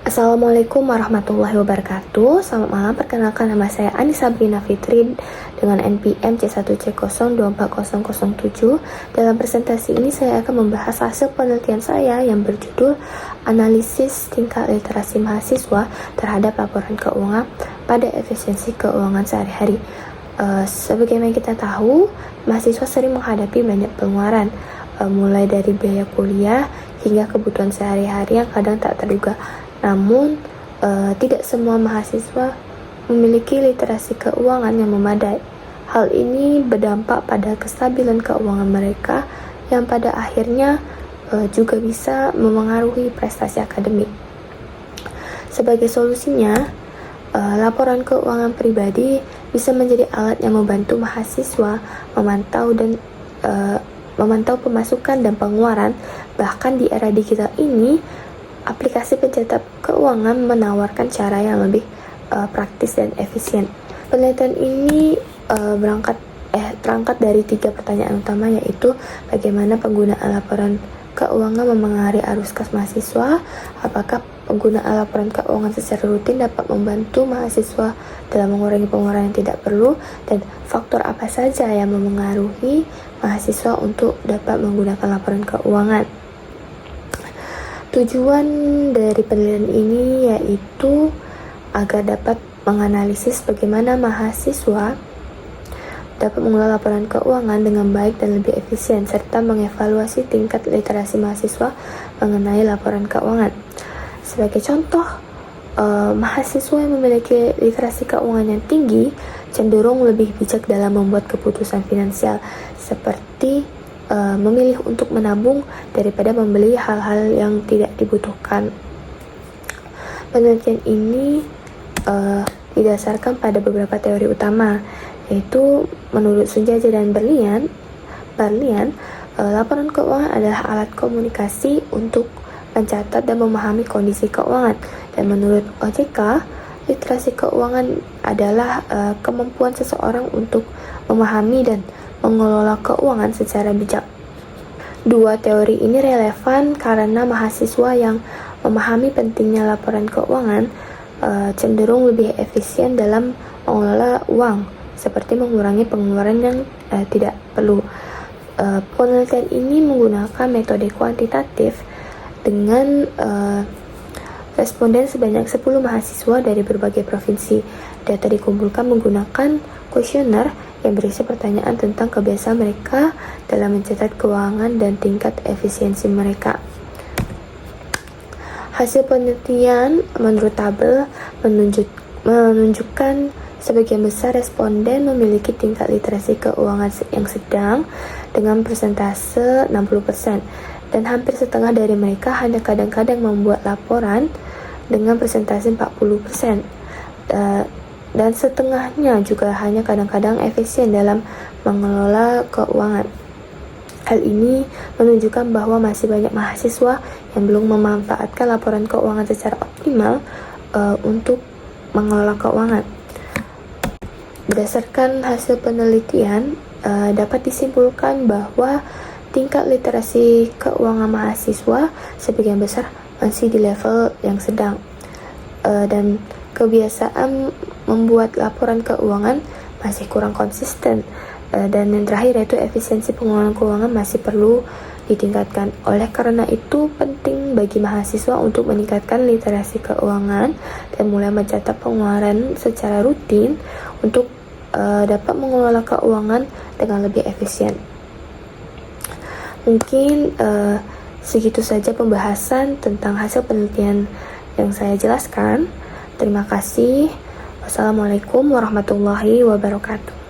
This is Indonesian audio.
Assalamualaikum warahmatullahi wabarakatuh. Selamat malam, perkenalkan nama saya Anissa Brina Fitri dengan NPM C1C024007. Dalam presentasi ini saya akan membahas hasil penelitian saya yang berjudul Analisis Tingkat Literasi Mahasiswa Terhadap Laporan Keuangan pada Efisiensi Keuangan Sehari-hari. Sebagaimana kita tahu, mahasiswa sering menghadapi banyak pengeluaran, mulai dari biaya kuliah hingga kebutuhan sehari-hari yang kadang tak terduga. Namun, tidak semua mahasiswa memiliki literasi keuangan yang memadai. Hal ini berdampak pada kestabilan keuangan mereka yang pada akhirnya juga bisa memengaruhi prestasi akademik. Sebagai solusinya, laporan keuangan pribadi bisa menjadi alat yang membantu mahasiswa memantau pemasukan dan pengeluaran. Bahkan di era digital ini, aplikasi pencatat keuangan menawarkan cara yang lebih praktis dan efisien. Penelitian ini terangkat dari 3 pertanyaan utama, yaitu bagaimana penggunaan laporan keuangan memengaruhi arus kas mahasiswa, apakah penggunaan laporan keuangan secara rutin dapat membantu mahasiswa dalam mengurangi pengeluaran yang tidak perlu, dan faktor apa saja yang memengaruhi mahasiswa untuk dapat menggunakan laporan keuangan. Tujuan dari penelitian ini yaitu agar dapat menganalisis bagaimana mahasiswa dapat mengelola laporan keuangan dengan baik dan lebih efisien, serta mengevaluasi tingkat literasi mahasiswa mengenai laporan keuangan. Sebagai contoh, mahasiswa yang memiliki literasi keuangan yang tinggi cenderung lebih bijak dalam membuat keputusan finansial, seperti memilih untuk menabung daripada membeli hal-hal yang tidak dibutuhkan. Penelitian ini didasarkan pada beberapa teori utama, yaitu menurut Sunjata dan Berlian, laporan keuangan adalah alat komunikasi untuk mencatat dan memahami kondisi keuangan, dan menurut OJK, literasi keuangan adalah kemampuan seseorang untuk memahami dan mengelola keuangan secara bijak. Dua teori ini relevan karena mahasiswa yang memahami pentingnya laporan keuangan cenderung lebih efisien dalam mengelola uang, seperti mengurangi pengeluaran yang tidak perlu. Penelitian ini menggunakan metode kuantitatif dengan responden sebanyak 10 mahasiswa dari berbagai provinsi. Data dikumpulkan menggunakan kuesioner yang berisi pertanyaan tentang kebiasaan mereka dalam mencatat keuangan dan tingkat efisiensi mereka. Hasil penelitian menurut tabel menunjukkan sebagian besar responden memiliki tingkat literasi keuangan yang sedang dengan persentase 60%, dan hampir setengah dari mereka hanya kadang-kadang membuat laporan dengan persentase 40%. Dan setengahnya juga hanya kadang-kadang efisien dalam mengelola keuangan. Hal ini menunjukkan bahwa masih banyak mahasiswa yang belum memanfaatkan laporan keuangan secara optimal untuk mengelola keuangan. Berdasarkan hasil penelitian, dapat disimpulkan bahwa tingkat literasi keuangan mahasiswa sebagian besar masih di level yang sedang, dan kebiasaan membuat laporan keuangan masih kurang konsisten, dan yang terakhir yaitu efisiensi pengelolaan keuangan masih perlu ditingkatkan. Oleh karena itu, penting bagi mahasiswa untuk meningkatkan literasi keuangan dan mulai mencatat pengeluaran secara rutin untuk dapat mengelola keuangan dengan lebih efisien. Mungkin segitu saja pembahasan tentang hasil penelitian yang saya jelaskan. Terima kasih. Wassalamualaikum warahmatullahi wabarakatuh.